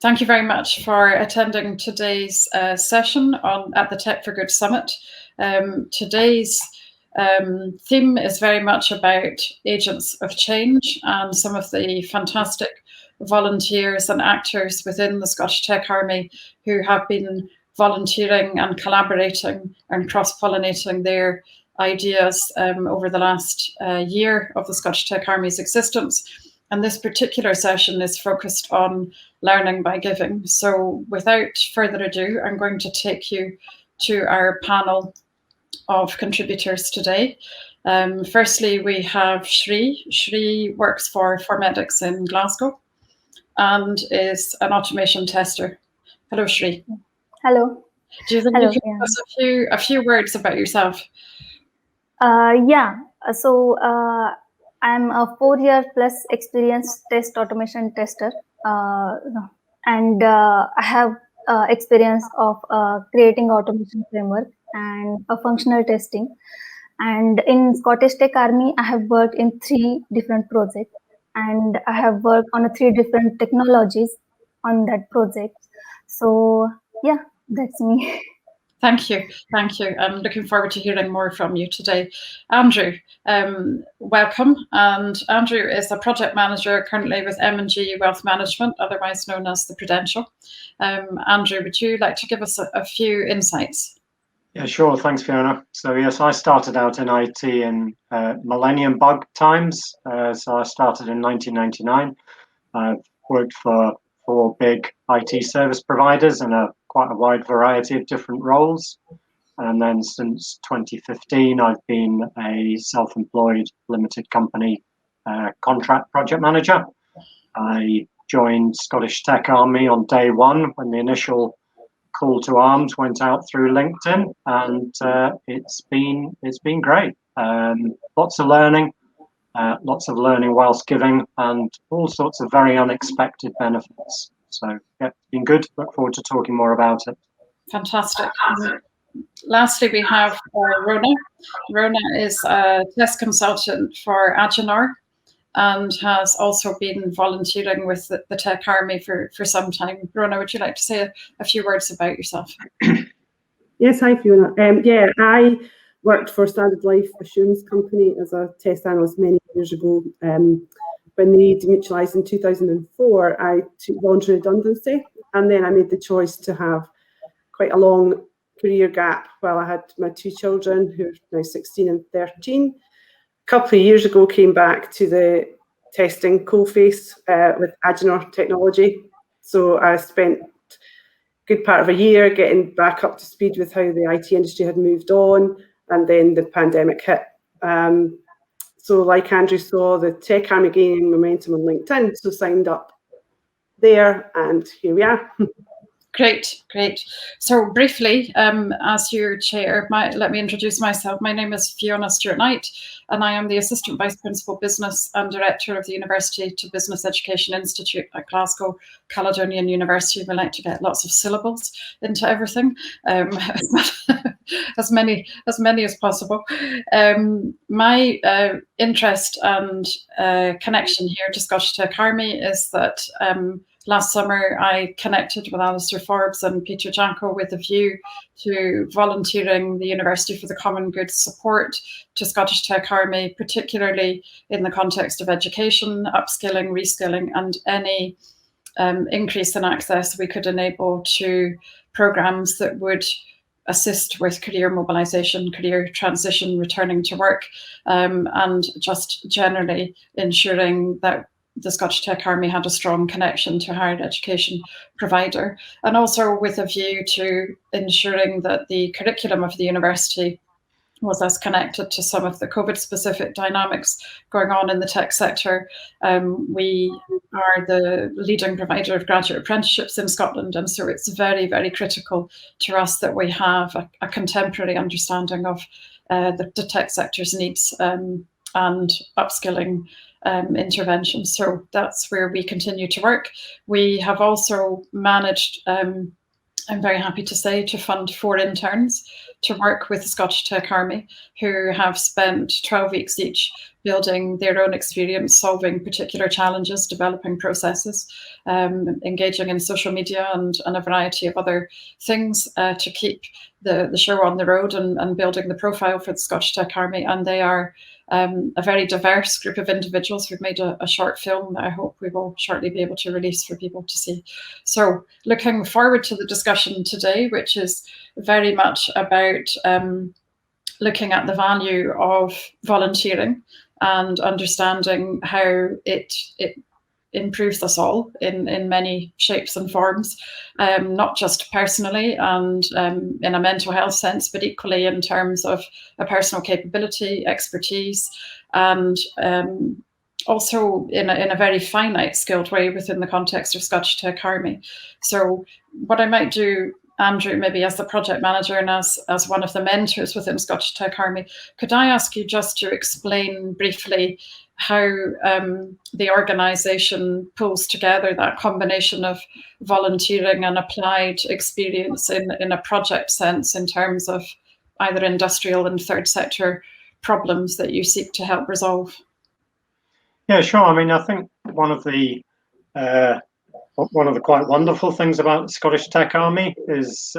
Thank you very much for attending today's session at the Tech for Good Summit. Today's theme is very much about agents of change and some of the fantastic volunteers and actors within the Scottish Tech Army who have been volunteering and collaborating and cross-pollinating their ideas over the last year of the Scottish Tech Army's existence. And this particular session is focused on learning by giving. So without further ado, I'm going to take you to our panel of contributors today. Firstly, we have Shri. Shri works for Formedics in Glasgow and is an automation tester. Hello, Shri. Hello. Do you think you can give us a few words about yourself? Yeah. So I'm a 4-year plus experienced test automation tester, and I have experience of creating automation framework and functional testing. And in Scottish Tech Army, I have worked in 3 different projects, and I have worked on 3 different technologies on that project. So yeah, that's me. Thank you. Thank you. I'm looking forward to hearing more from you today. Andrew, welcome. And Andrew is a project manager currently with M&G Wealth Management, otherwise known as the Prudential. Andrew, would you like to give us a few insights? Yeah, sure. Thanks, Fiona. So yes, I started out in IT in Millennium Bug times. So I started in 1999. I've worked for 4 big IT service providers in quite a wide variety of different roles. And then since 2015, I've been a self-employed limited company contract project manager. I joined Scottish Tech Army on day 1 when the initial call to arms went out through LinkedIn, and it's been great. Lots of learning whilst giving, and all sorts of very unexpected benefits. So yeah, it's been good. Look forward to talking more about it. Fantastic. Lastly, we have Rona. Rona is a test consultant for Aginor and has also been volunteering with the Tech Army for some time. Rona, would you like to say a few words about yourself? Yes, hi Fiona. Yeah, I worked for Standard Life Assurance Company as a test analyst many years ago. When they demutualised in 2004, I took voluntary redundancy, and then I made the choice to have quite a long career gap while I had my 2 children, who are now 16 and 13. A couple of years ago, came back to the testing coalface with Aginor technology. So I spent a good part of a year getting back up to speed with how the IT industry had moved on, and then the pandemic hit. So like Andrew saw, the Tech Army gaining momentum on LinkedIn, so signed up there, and here we are. Great, great. So briefly, as your chair, let me introduce myself. My name is Fiona Stewart-Knight, and I am the Assistant Vice Principal Business and Director of the University to Business Education Institute at Glasgow Caledonian University. We like to get lots of syllables into everything, as many as possible. My interest and connection here to Scottish Tech Army is that last summer, I connected with Alistair Forbes and Peter Janko with a view to volunteering the University for the Common Good support to Scottish Tech Army, particularly in the context of education, upskilling, reskilling, and any increase in access we could enable to programmes that would assist with career mobilisation, career transition, returning to work, and just generally ensuring that the Scottish Tech Army had a strong connection to a higher education provider, and also with a view to ensuring that the curriculum of the university was as connected to some of the COVID-specific dynamics going on in the tech sector. We are the leading provider of graduate apprenticeships in Scotland, and so it's very, very critical to us that we have a contemporary understanding of the tech sector's needs and upskilling interventions. So that's where we continue to work. We have also managed, I'm very happy to say, to fund 4 interns to work with the Scottish Tech Army, who have spent 12 weeks each building their own experience, solving particular challenges, developing processes, engaging in social media and a variety of other things to keep the show on the road and building the profile for the Scottish Tech Army. And they are a very diverse group of individuals. We've made a short film that I hope we will shortly be able to release for people to see. So looking forward to the discussion today, which is very much about looking at the value of volunteering and understanding how it improves us all in many shapes and forms, not just personally and in a mental health sense, but equally in terms of a personal capability, expertise, and also in a very finite skilled way within the context of Scottish Tech Army. So what I might do, Andrew, maybe as the project manager and as one of the mentors within Scottish Tech Army, could I ask you just to explain briefly how the organisation pulls together that combination of volunteering and applied experience in a project sense in terms of either industrial and third sector problems that you seek to help resolve? Yeah, sure. I mean, I think one of the quite wonderful things about the Scottish Tech Army is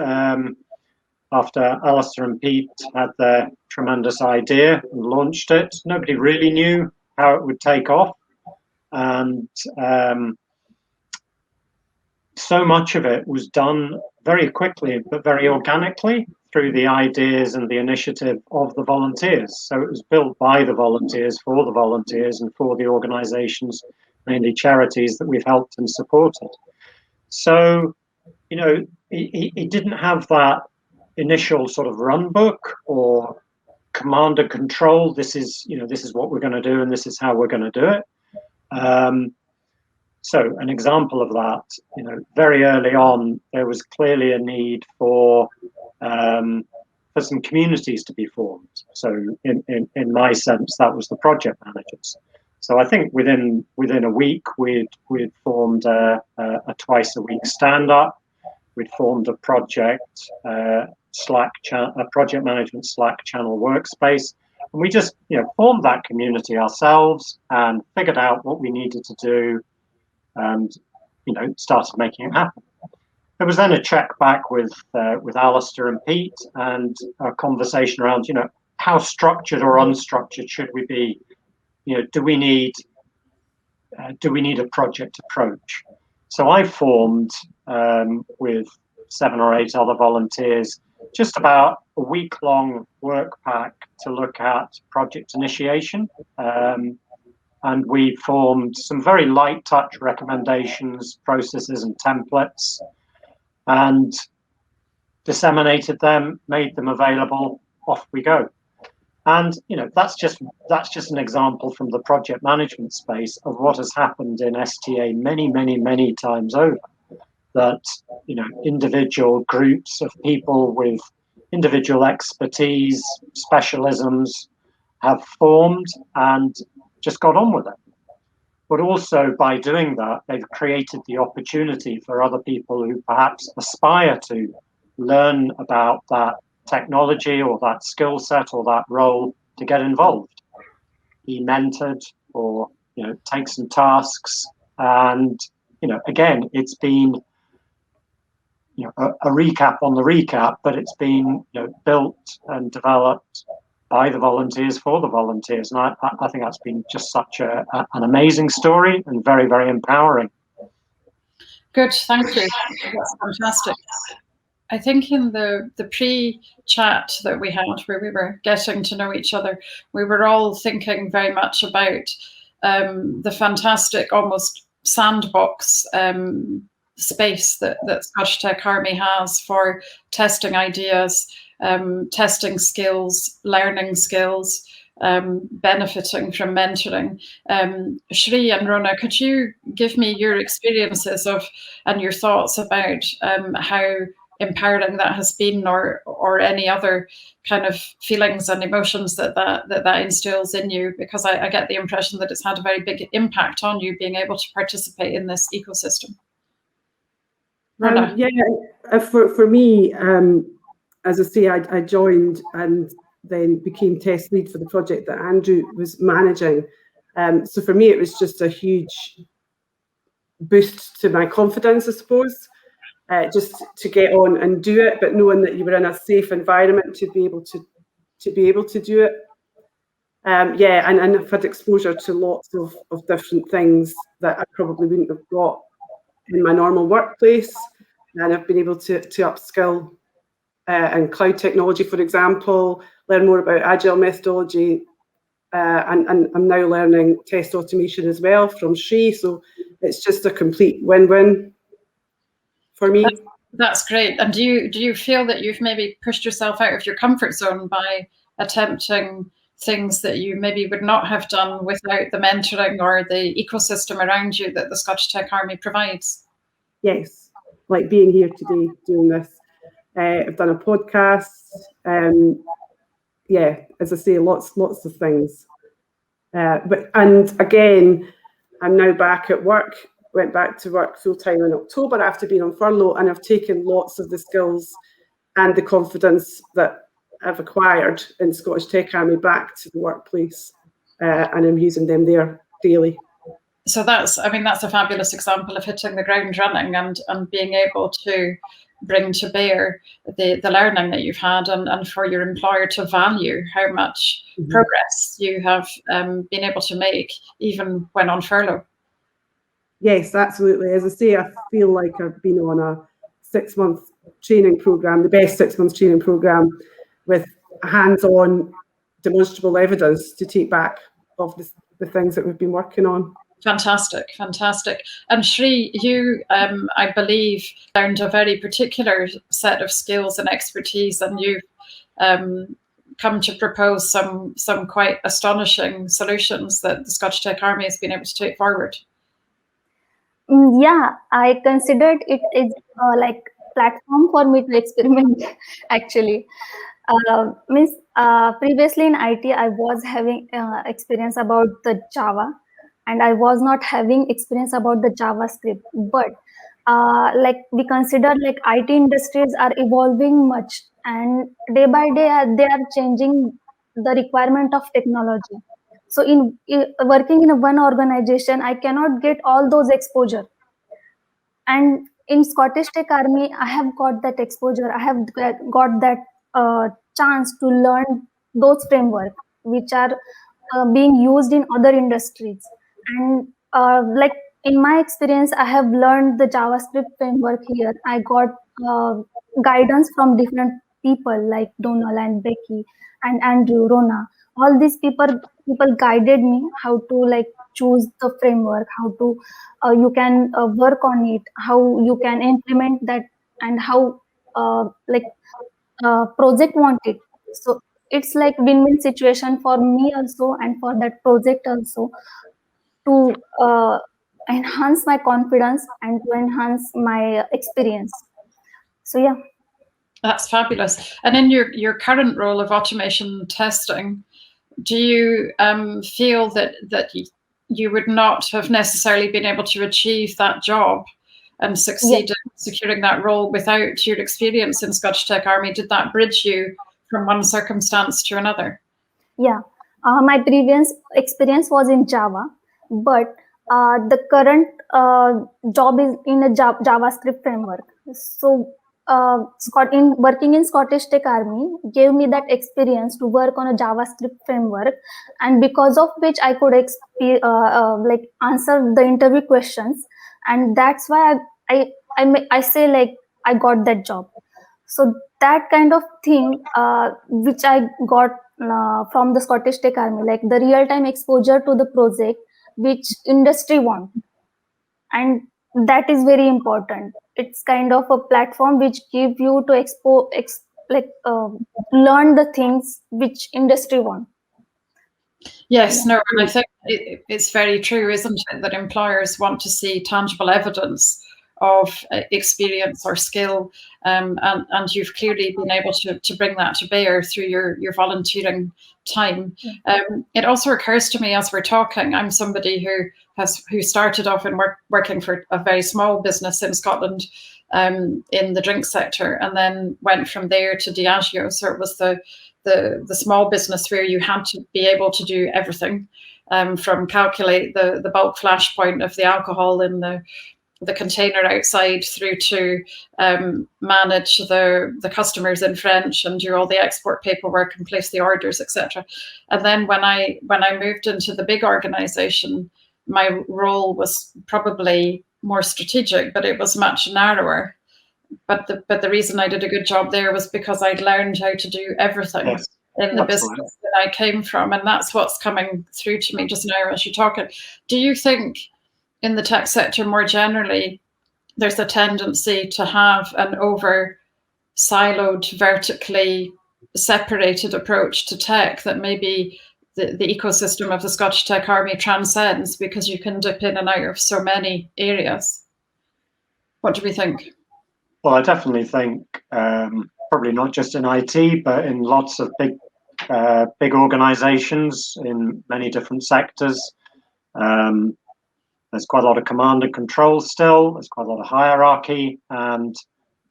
after Alistair and Pete had their tremendous idea and launched it, nobody really knew how it would take off. And so much of it was done very quickly, but very organically through the ideas and the initiative of the volunteers. So it was built by the volunteers, for the volunteers, and for the organizations, mainly charities, that we've helped and supported. So, you know, it didn't have that initial sort of run book or command and control. This is what we're going to do and this is how we're going to do it. So an example of that, you know, very early on, there was clearly a need for some communities to be formed. So in my sense, that was the project managers. So I think within a week, we'd formed a twice a week stand up. We'd formed a project project management Slack channel workspace, and we just formed that community ourselves and figured out what we needed to do, and started making it happen. There was then a check back with Alistair and Pete, and a conversation around how structured or unstructured should we be. Do we need a project approach? So I formed with 7 or 8 other volunteers just about a week-long work pack to look at project initiation, and we formed some very light touch recommendations, processes, and templates, and disseminated them, made them available. Off we go. And that's just an example from the project management space of what has happened in STA many times over. That individual groups of people with individual expertise, specialisms, have formed and just got on with it. But also by doing that, they've created the opportunity for other people who perhaps aspire to learn about that technology or that skill set or that role to get involved, be mentored, or take some tasks. And again, it's been a recap on the recap, but it's been built and developed by the volunteers for the volunteers, and I think that's been just such an amazing story and very, very empowering. Good, thank you. That's fantastic. I think in the pre-chat that we had, where we were getting to know each other, we were all thinking very much about the fantastic, almost sandbox space that Scottish Tech Army has for testing ideas, testing skills, learning skills, benefiting from mentoring. Shri and Rona, could you give me your experiences of and your thoughts about how empowering that has been, or any other kind of feelings and emotions that instills in you? Because I get the impression that it's had a very big impact on you being able to participate in this ecosystem. For me, as I say, I joined, and then became test lead for the project that Andrew was managing. So for me, it was just a huge boost to my confidence, I suppose, just to get on and do it, but knowing that you were in a safe environment to be able to do it. And I've had exposure to lots of different things that I probably wouldn't have got in my normal workplace. And I've been able to upskill in cloud technology, for example, learn more about agile methodology, and I'm now learning test automation as well from Shri. So it's just a complete win-win for me. That's great. And do you feel that you've maybe pushed yourself out of your comfort zone by attempting things that you maybe would not have done without the mentoring or the ecosystem around you that the Scottish Tech Army provides? Yes, like being here today doing this. I've done a podcast. As I say, lots of things. And again, I'm now back at work. Went back to work full time in October after being on furlough, and I've taken lots of the skills and the confidence that I've acquired in Scottish Tech Army back to the workplace, and I'm using them there daily. So that's a fabulous example of hitting the ground running and being able to bring to bear the learning that you've had, and for your employer to value how much progress you have been able to make even when on furlough. Yes, absolutely. As I say, I feel like I've been on a 6-month training program, the best 6-month training program, with hands-on demonstrable evidence to take back of the things that we've been working on. Fantastic. And Shri, you, I believe, learned a very particular set of skills and expertise, and you've come to propose some quite astonishing solutions that the Scottish Tech Army has been able to take forward. Yeah, I considered it is like platform for me to experiment. Actually, previously in IT, I was having experience about the Java, and I was not having experience about the JavaScript. But like we consider, like IT industries are evolving much, and day by day they are changing the requirement of technology. So in working in one organization, I cannot get all those exposure. And in Scottish Tech Army, I have got that exposure. I have got that chance to learn those frameworks which are being used in other industries. And like in my experience, I have learned the JavaScript framework here. I got guidance from different people like Donal and Becky and Andrew, Rona. All these people guided me how to like choose the framework, how to you can work on it, how you can implement that, and how project want it. So it's like win-win situation for me also and for that project also, to enhance my confidence and to enhance my experience. So yeah. That's fabulous. And in your current role of automation testing, do you feel that you would not have necessarily been able to achieve that job and succeed in securing that role without your experience in Scottish Tech Army? Did that bridge you from one circumstance to another? Yeah, my previous experience was in Java, but the current job is in a JavaScript framework. So working in Scottish Tech Army gave me that experience to work on a JavaScript framework, and because of which I could like answer the interview questions, and that's why I say like I got that job. So that kind of thing which I got from the Scottish Tech Army, like the real-time exposure to the project which industry want, and that is very important. It's kind of a platform which give you to learn the things which industry want. Yes, no, and I think it's very true, isn't it, that employers want to see tangible evidence of experience or skill, and you've clearly been able to bring that to bear through your volunteering time. It also occurs to me as we're talking, I'm somebody who started off in working for a very small business in Scotland in the drink sector, and then went from there to Diageo. So it was the the small business where you had to be able to do everything, from calculate the bulk flash point of the alcohol in the container outside, through to manage the customers in French and do all the export paperwork and place the orders, etc. And then when I moved into the big organization, my role was probably more strategic, but it was much narrower. But the reason I did a good job there was because I'd learned how to do everything in the business that I came from, and that's what's coming through to me just now as you're talking. Do you think in the tech sector more generally, there's a tendency to have an over siloed, vertically separated approach to tech that maybe the ecosystem of the Scottish Tech Army transcends, because you can dip in and out of so many areas? What do we think? Well, I definitely think probably not just in IT, but in lots of big organizations in many different sectors. There's quite a lot of command and control still. There's quite a lot of hierarchy, and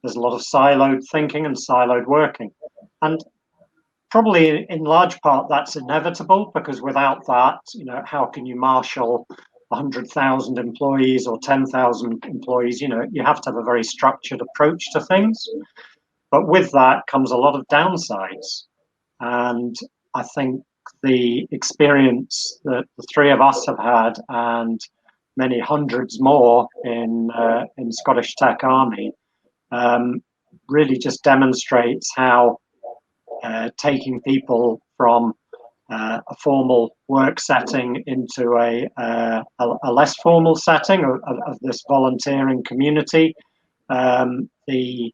there's a lot of siloed thinking and siloed working. And probably in large part that's inevitable, because without that, how can you marshal 100,000 employees or 10,000 employees? You have to have a very structured approach to things. But with that comes a lot of downsides. And I think the experience that the three of us have had, and many hundreds more in Scottish Tech Army, really just demonstrates how taking people from a formal work setting into a less formal setting of this volunteering community, the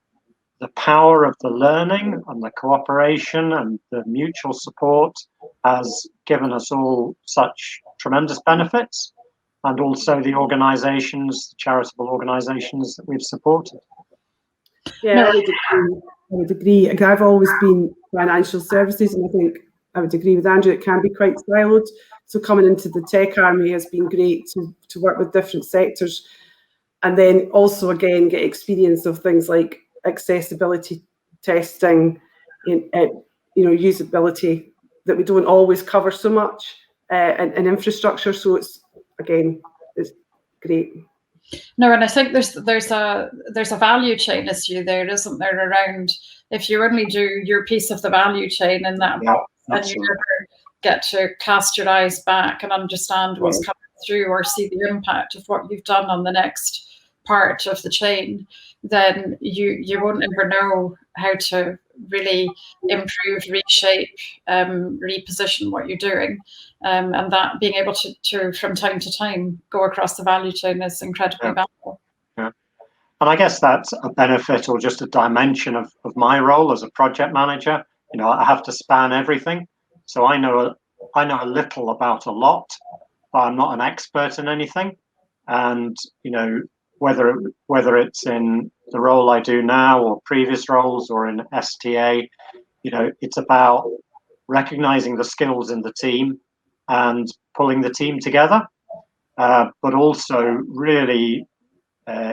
power of the learning and the cooperation and the mutual support has given us all such tremendous benefits, and also the organizations, charitable organizations that we've supported. Yeah, I would agree. I've always been financial services, and I think I would agree with Andrew, it can be quite siloed. So coming into the Tech Army has been great to work with different sectors, and then also again get experience of things like accessibility testing, usability that we don't always cover so much, and infrastructure. So it's great. No, and I think there's a value chain issue there, isn't there, around if you only do your piece of the value chain in that box, and you never get to cast your eyes back and understand what's coming through, or see the impact of what you've done on the next part of the chain, then you won't ever know how to really improve, reshape, reposition what you're doing, and that being able to from time to time go across the value chain is incredibly valuable. Yeah, and I guess that's a benefit or just a dimension of my role as a project manager. I have to span everything, so I know a little about a lot, but I'm not an expert in anything. And whether it's in the role I do now or previous roles or in STA, it's about recognizing the skills in the team and pulling the team together. But also really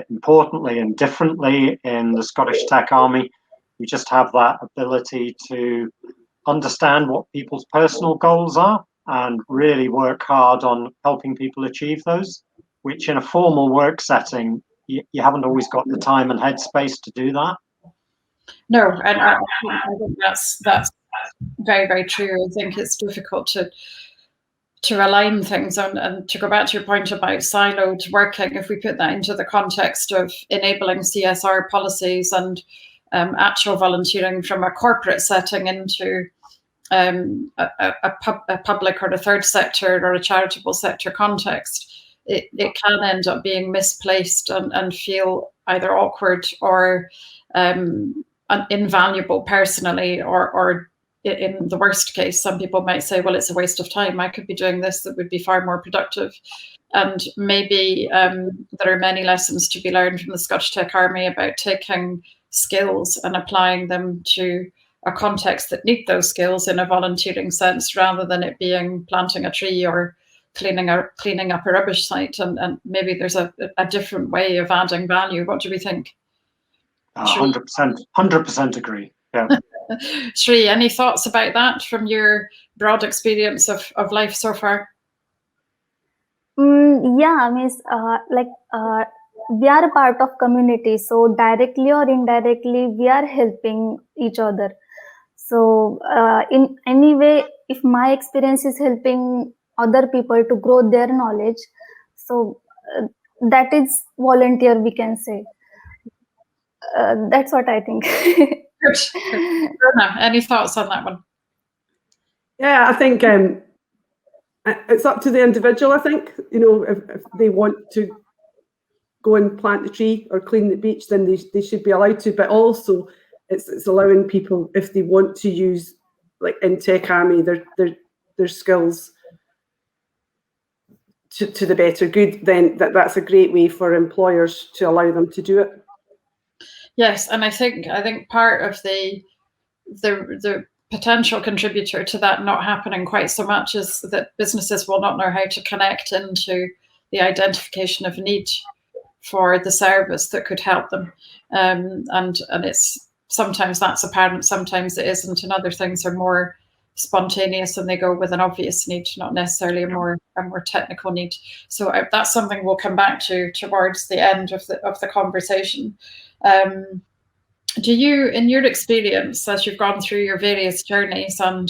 importantly and differently in the Scottish Tech Army, we just have that ability to understand what people's personal goals are and really work hard on helping people achieve those, which in a formal work setting, you haven't always got the time and headspace to do that. No, and I think that's very, very true. I think it's difficult to align things and to go back to your point about siloed working. If we put that into the context of enabling CSR policies and actual volunteering from a corporate setting into a public or a third sector or a charitable sector context, it can end up being misplaced and feel either awkward or invaluable personally, or in the worst case, some people might say, well, it's a waste of time. I could be doing this that would be far more productive. And maybe there are many lessons to be learned from the Scottish Tech Army about taking skills and applying them to a context that need those skills in a volunteering sense, rather than it being planting a tree or cleaning up a rubbish site, and maybe there's a different way of adding value. What do we think? 100% agree. Yeah. Shri, any thoughts about that from your broad experience of life so far? Yeah, means we are a part of community, so directly or indirectly we are helping each other. So in any way, if my experience is helping other people to grow their knowledge, so that is volunteer, we can say. That's what I think. Good. Rona, any thoughts on that one? Yeah, I think it's up to the individual. I think, you know, if they want to go and plant a tree or clean the beach, then they should be allowed to. But also, it's allowing people, if they want to use, like in Tech Army, their skills to the better good. Then that's a great way for employers to allow them to do it. Yes, and I think part of the potential contributor to that not happening quite so much is that businesses will not know how to connect into the identification of need for the service that could help them, and it's sometimes that's apparent, sometimes it isn't, and other things are more spontaneous and they go with an obvious need, not necessarily a more technical need. So that's something we'll come back to towards the end of the conversation. Do you, in your experience, as you've gone through your various journeys and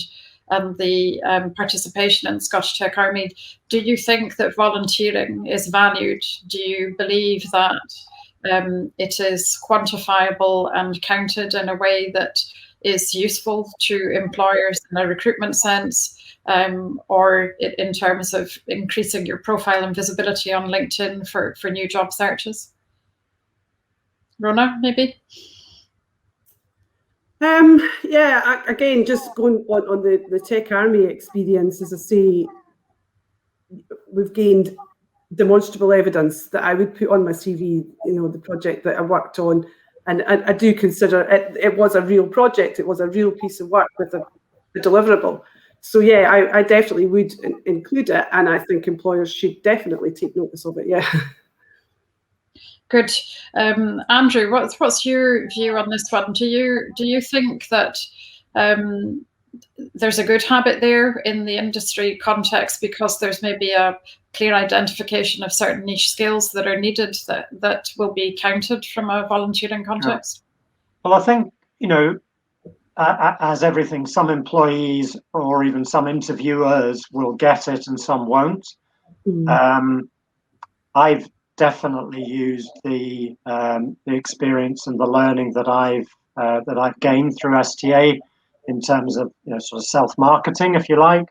the participation in Scottish Tech Army, do you think that volunteering is valued? Do you believe that it is quantifiable and counted in a way that is useful to employers in a recruitment sense, or in terms of increasing your profile and visibility on LinkedIn for new job searches? Rona, maybe? Yeah, again, just going on the Tech Army experience, as I say, we've gained demonstrable evidence that I would put on my CV, you know, the project that I worked on. And I do consider it was a real project. It was a real piece of work with a deliverable. So yeah, I definitely would include it. And I think employers should definitely take notice of it, yeah. Good. Andrew, what's your view on this one? Do you think that there's a good habit there in the industry context because there's maybe a clear identification of certain niche skills that are needed that will be counted from a volunteering context? Well, I think, you know, as everything, some employees or even some interviewers will get it and some won't. I've definitely used the experience and the learning that I've gained through STA in terms of, you know, sort of self-marketing, if you like.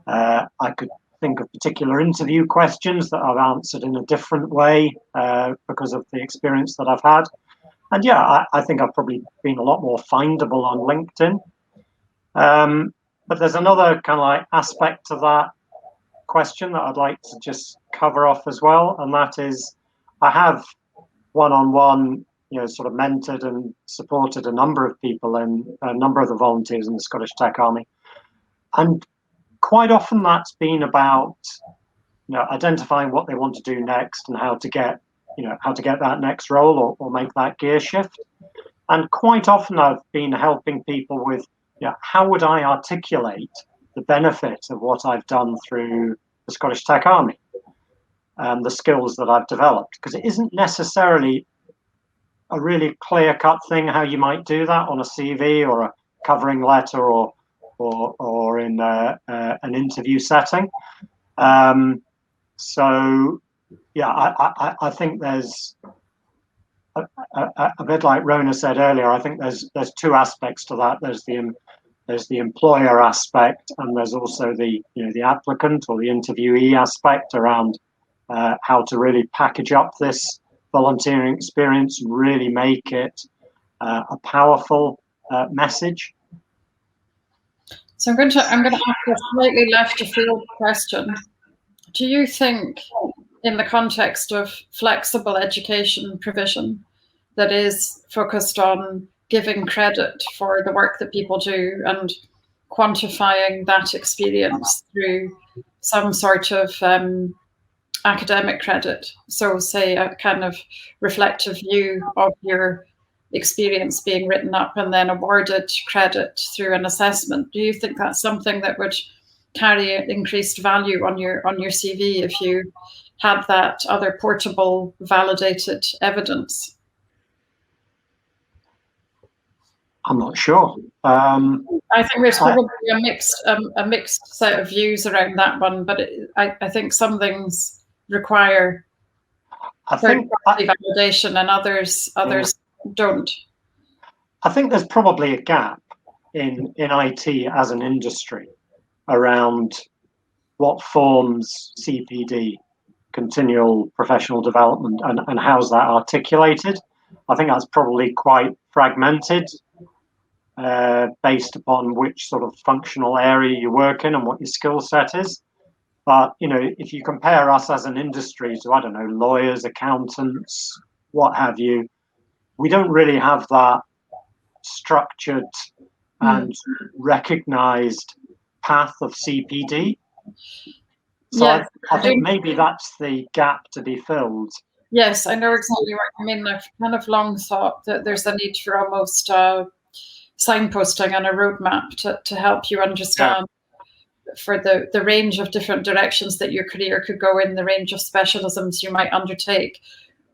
I could think of particular interview questions that I've answered in a different way because of the experience that I've had. And yeah, I think I've probably been a lot more findable on LinkedIn. But there's another kind of like aspect to that question that I'd like to just cover off as well, and that is I have one-on-one, you know, sort of mentored and supported a number of people and a number of the volunteers in the Scottish Tech Army, and quite often that's been about, you know, identifying what they want to do next and how to get that next role or make that gear shift. And quite often I've been helping people with, you know, how would I articulate the benefit of what I've done through the Scottish Tech Army and the skills that I've developed, because it isn't necessarily a really clear-cut thing how you might do that on a CV or a covering letter or in an interview setting. So yeah, I think there's a bit like Rona said earlier. I think there's two aspects to that. There's the employer aspect, and there's also the applicant or the interviewee aspect around how to really package up this volunteering experience and really make it a powerful message. So I'm going to ask a slightly left of field question. Do you think, in the context of flexible education provision that is focused on giving credit for the work that people do and quantifying that experience through some sort of academic credit, so say a kind of reflective view of your experience being written up and then awarded credit through an assessment. Do you think that's something that would carry increased value on your CV if you had that other portable, validated evidence? I'm not sure. I think there's probably a mixed set of views around that one, but I think some things require third-party validation and others don't. I think there's probably a gap in IT as an industry around what forms CPD, continual professional development, and how's that articulated. I think that's probably quite fragmented, based upon which sort of functional area you work in and what your skill set is. But, you know, if you compare us as an industry to, I don't know, lawyers, accountants, what have you, we don't really have that structured and recognized path of CPD. So yeah, I think maybe that's the gap to be filled. Yes, I know exactly what you mean. I've kind of long thought that there's a need for almost signposting and a roadmap to help you understand for the range of different directions that your career could go in, the range of specialisms you might undertake.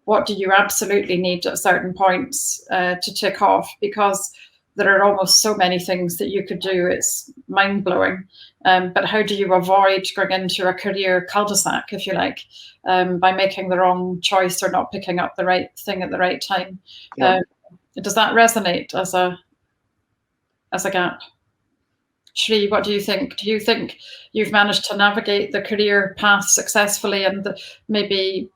What do you absolutely need at certain points to tick off? Because there are almost so many things that you could do. It's mind-blowing. But how do you avoid going into a career cul-de-sac, if you like, by making the wrong choice or not picking up the right thing at the right time? Yeah. Does that resonate as a gap? Shri, what do you think? Do you think you've managed to navigate the career path successfully, and maybe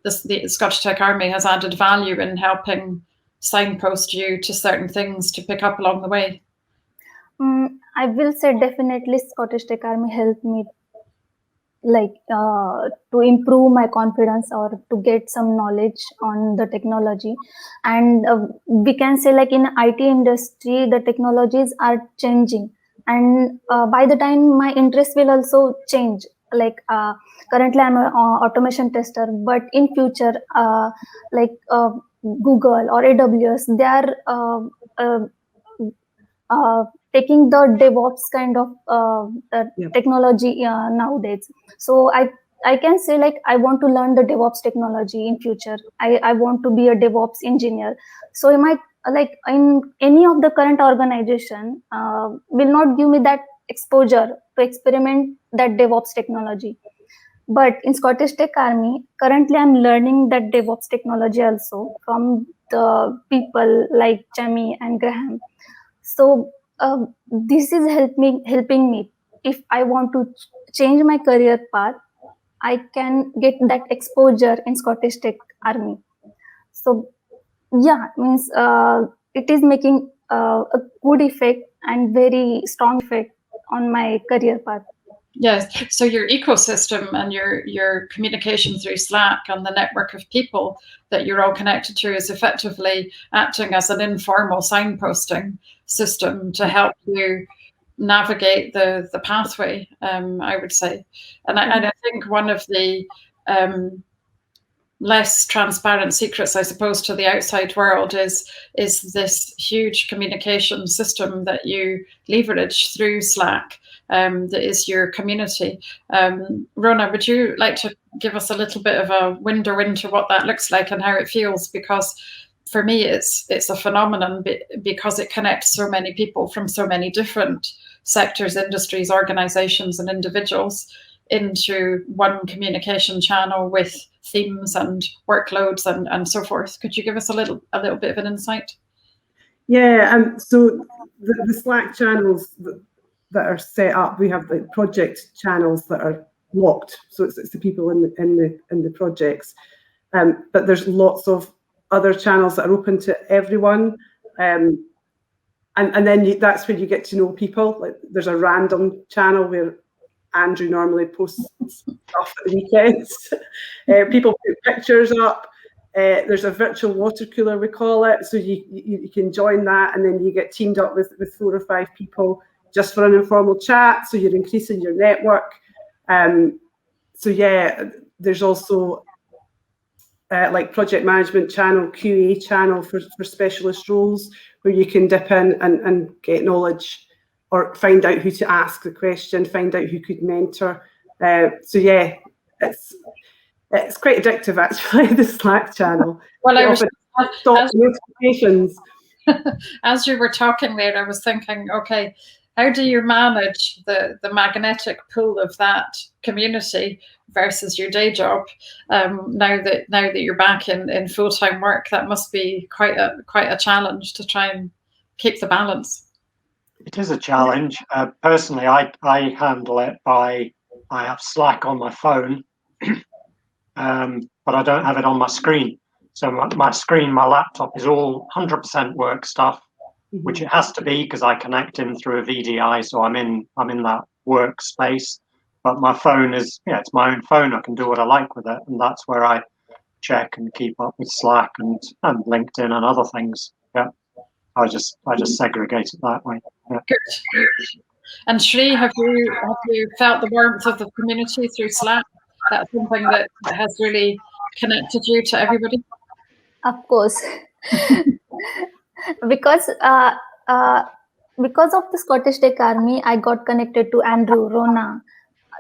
the Scottish Tech Army has added value in helping signpost you to certain things to pick up along the way? I will say definitely Scottish Tech Army helped me to improve my confidence or to get some knowledge on the technology. And we can say in IT industry, the technologies are changing. And by the time my interest will also change. Currently I'm an automation tester, but in future, Google or AWS, they are taking the DevOps kind of technology nowadays. So I can say I want to learn the DevOps technology in future. I want to be a DevOps engineer. So I might in any of the current organization will not give me that exposure to experiment that DevOps technology. But in Scottish Tech Army, currently I'm learning that DevOps technology also from the people like Jamie and Graham. So this is helping me. If I want to change my career path, I can get that exposure in Scottish Tech Army. So yeah, means it is making a good effect and very strong effect on my career path. Yes, so your ecosystem and your communication through Slack and the network of people that you're all connected to is effectively acting as an informal signposting system to help you navigate the pathway, I would say. And I think one of the less transparent secrets, I suppose, to the outside world is this huge communication system that you leverage through Slack. That is your community. Rona, would you like to give us a little bit of a window into what that looks like and how it feels? Because for me, it's a phenomenon because it connects so many people from so many different sectors, industries, organizations, and individuals into one communication channel with themes and workloads and so forth. Could you give us a little bit of an insight? Yeah, so the Slack channels that are set up, we have project channels that are locked, so it's the people in the projects, but there's lots of other channels that are open to everyone, and then that's where you get to know people. There's a random channel where Andrew normally posts stuff at the weekends. People put pictures up. There's a virtual water cooler, we call it, so you can join that, and then you get teamed up with 4 or 5 people just for an informal chat, so you're increasing your network. So yeah, there's also like project management channel, QA channel for specialist roles, where you can dip in and get knowledge or find out who to ask the question, find out who could mentor. So yeah, it's quite addictive actually, the Slack channel. Well, I was notifications. As you were talking there, I was thinking, okay, how do you manage the magnetic pull of that community versus your day job? Now that you're back in full-time work, that must be quite a challenge to try and keep the balance. It is a challenge. Personally, I handle it by, I have Slack on my phone, but I don't have it on my screen. So my screen, my laptop is all 100% work stuff, which it has to be because I connect in through a VDI, so I'm in that workspace. But my phone is, it's my own phone. I can do what I like with it, and that's where I check and keep up with Slack and LinkedIn and other things. Yeah, I just segregate it that way. Yeah. Good. And Shri, have you felt the warmth of the community through Slack? That's something that has really connected you to everybody? Of course. Because of the Scottish Tech Army, I got connected to Andrew, Rona,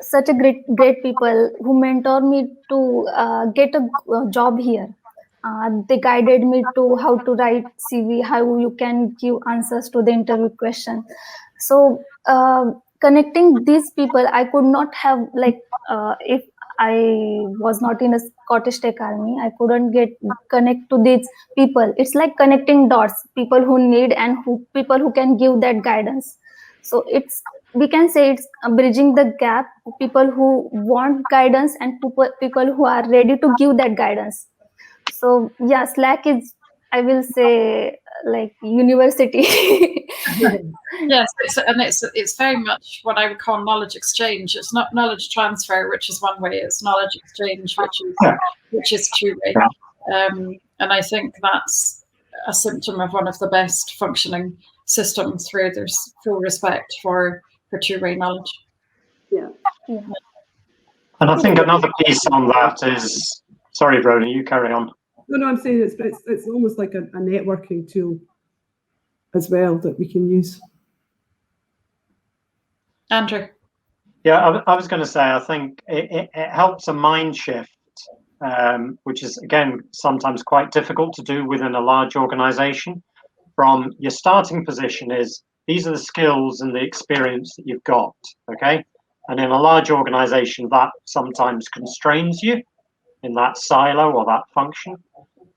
such a great people who mentored me to get a job here. They guided me to how to write CV, how you can give answers to the interview question. So connecting these people, I could not have, if I was not in a Scottish Tech Army, I couldn't connect to these people. It's like connecting dots, people who need and people who can give that guidance. So we can say it's bridging the gap, people who want guidance and people who are ready to give that guidance. So yeah, Slack is, I will say, like university. Yes, it's very much what I would call knowledge exchange. It's not knowledge transfer, which is one way. It's knowledge exchange, which is two-way. And I think that's a symptom of one of the best functioning systems where there's full respect for two-way knowledge. Yeah. And I think another piece on that is, sorry, Rona, you carry on. No, I'm saying it's almost like a networking tool as well that we can use. Andrew? Yeah, I was going to say, I think it helps a mind shift, which is, again, sometimes quite difficult to do within a large organization. From your starting position is, these are the skills and the experience that you've got, okay? And in a large organization, that sometimes constrains you in that silo or that function.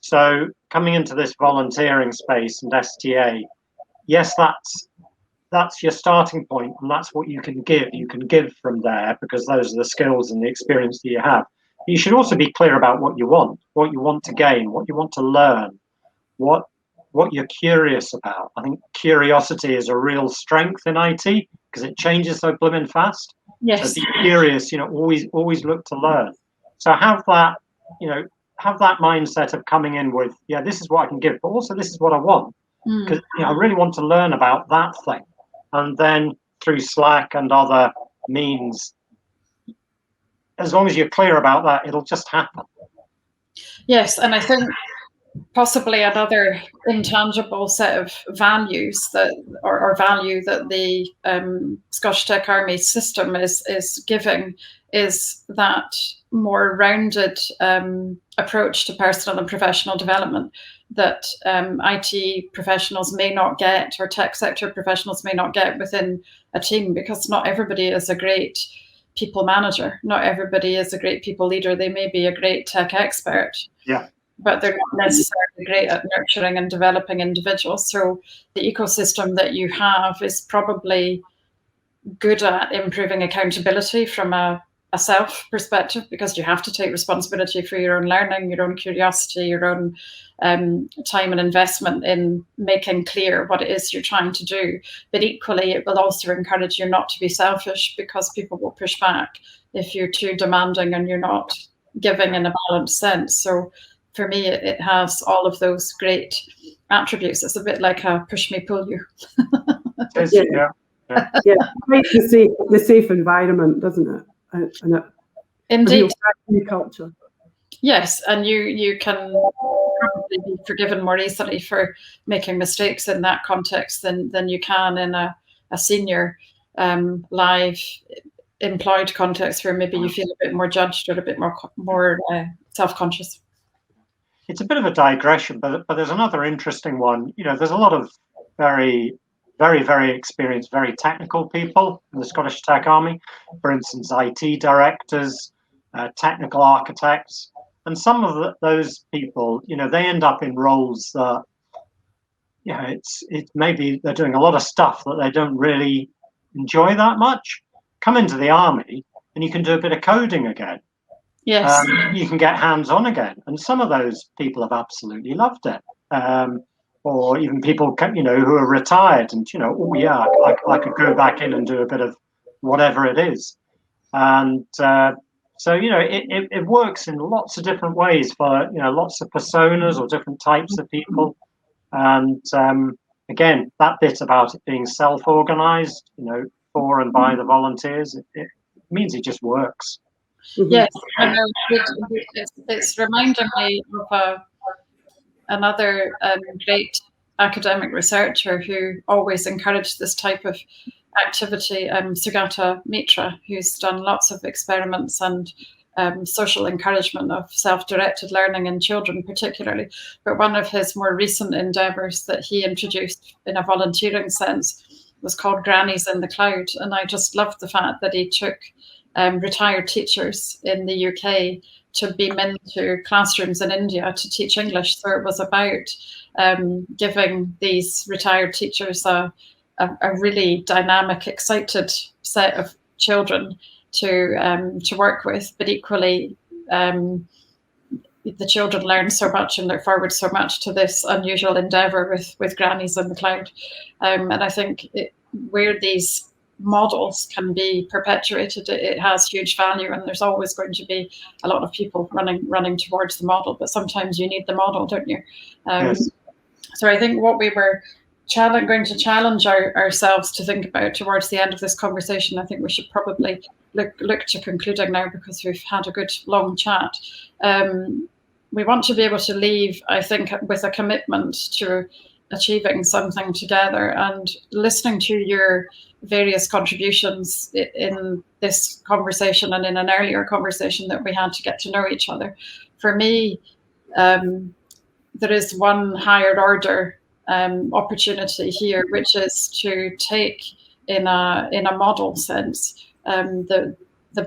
So coming into this volunteering space and STA, yes, that's your starting point, and that's what you can give. You can give from there because those are the skills and the experience that you have. You should also be clear about what you want to gain, what you want to learn, what you're curious about. I think curiosity is a real strength in IT because it changes so blooming fast. Yes. So be curious, always look to learn. So have that mindset of coming in with, this is what I can give, but also this is what I want. Because I really want to learn about that thing. And then through Slack and other means, as long as you're clear about that, it'll just happen. Yes, and I think possibly another intangible set of values or value that the Scottish Tech Army system is giving is that more rounded approach to personal and professional development that IT professionals may not get, or tech sector professionals may not get within a team, because not everybody is a great people manager. Not everybody is a great people leader. They may be a great tech expert. Yeah. But they're not necessarily great at nurturing and developing individuals. So the ecosystem that you have is probably good at improving accountability from a self perspective, because you have to take responsibility for your own learning, your own curiosity, your own time and investment in making clear what it is you're trying to do. But equally, it will also encourage you not to be selfish, because people will push back if you're too demanding and you're not giving in a balanced sense. So for me, it has all of those great attributes. It's a bit like a push me, pull you. Yeah, the safe environment, doesn't it? And Indeed. culture. Yes, and you can probably be forgiven more easily for making mistakes in that context than you can in a senior live employed context where maybe you feel a bit more judged or a bit more self-conscious. It's a bit of a digression, but there's another interesting one. There's a lot of very, very, very experienced, very technical people in the Scottish Tech Army. For instance, IT directors, technical architects, and some of those people, they end up in roles that, it's maybe they're doing a lot of stuff that they don't really enjoy that much. Come into the army and you can do a bit of coding again. Yes. You can get hands-on again, and some of those people have absolutely loved it. Or even people, who are retired and, oh yeah, I could go back in and do a bit of whatever it is. And so, it works in lots of different ways for, lots of personas or different types of people. And again, that bit about it being self-organized, for and by the volunteers, it means it just works. Yes, I know. It's reminding me of another great academic researcher who always encouraged this type of activity, Sugata Mitra, who's done lots of experiments and social encouragement of self-directed learning in children particularly. But one of his more recent endeavours that he introduced in a volunteering sense was called Grannies in the Cloud. And I just loved the fact that he took retired teachers in the UK to beam into classrooms in India to teach English. So it was about giving these retired teachers a really dynamic, excited set of children to work with, but equally the children learn so much and look forward so much to this unusual endeavour with Grannies in the Cloud. And I think where these models can be perpetuated, it has huge value, and there's always going to be a lot of people running towards the model, but sometimes you need the model, don't you? Yes. So I think what we were going to challenge ourselves to think about towards the end of this conversation, I think we should probably look to concluding now because we've had a good long chat. We want to be able to leave, I think, with a commitment to achieving something together, and listening to your various contributions in this conversation and in an earlier conversation that we had to get to know each other. For me, there is one higher order opportunity here, which is to take in a model sense the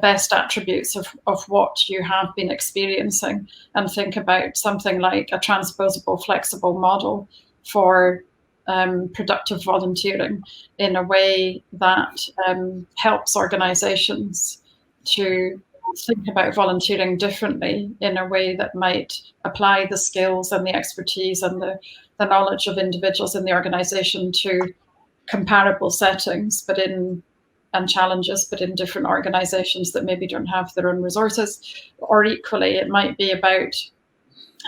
best attributes of what you have been experiencing, and think about something like a transposable, flexible model for productive volunteering in a way that helps organizations to think about volunteering differently, in a way that might apply the skills and the expertise and the knowledge of individuals in the organization to comparable settings, and challenges, but in different organizations that maybe don't have their own resources. Or equally, it might be about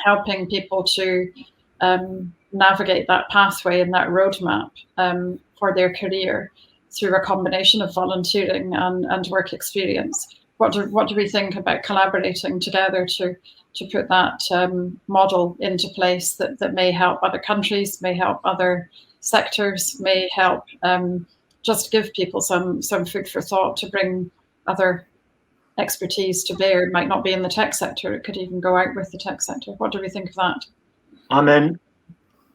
helping people to navigate that pathway and that roadmap for their career through a combination of volunteering and work experience. What do we think about collaborating together to put that model into place that may help other countries, may help other sectors, may help just give people some food for thought to bring other expertise to bear? It might not be in the tech sector, it could even go out with the tech sector. What do we think of that? I'm in.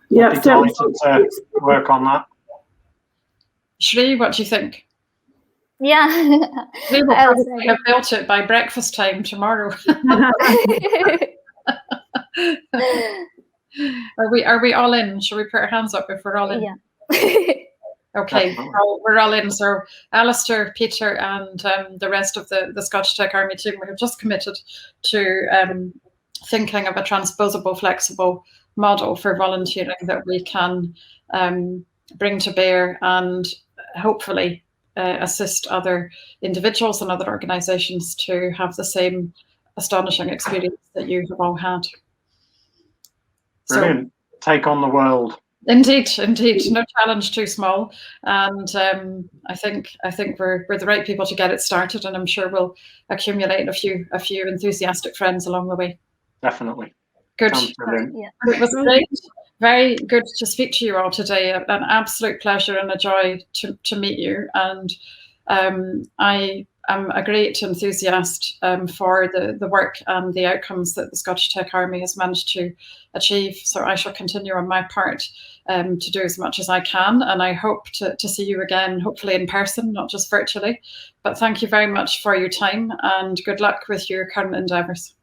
Yeah, I'd be delighted to work on that. Shri, what do you think? Yeah. We will probably have built it by breakfast time tomorrow. Are we all in? Shall we put our hands up if we're all in? Yeah. Okay, we're all in. So Alistair, Peter, and the rest of the Scottish Tech Army team, we have just committed to thinking of a transposable, flexible model for volunteering that we can bring to bear and hopefully assist other individuals and other organisations to have the same astonishing experience that you have all had. Brilliant. So, take on the world. Indeed, no challenge too small, and I think we're the right people to get it started, and I'm sure we'll accumulate a few enthusiastic friends along the way. definitely. Good. Sounds brilliant. Yeah. It was great. Very good to speak to you all today. An absolute pleasure and a joy to meet you. And I am a great enthusiast for the work and the outcomes that the Scottish Tech Army has managed to achieve. So I shall continue on my part to do as much as I can. And I hope to see you again, hopefully in person, not just virtually. But thank you very much for your time and good luck with your current endeavours.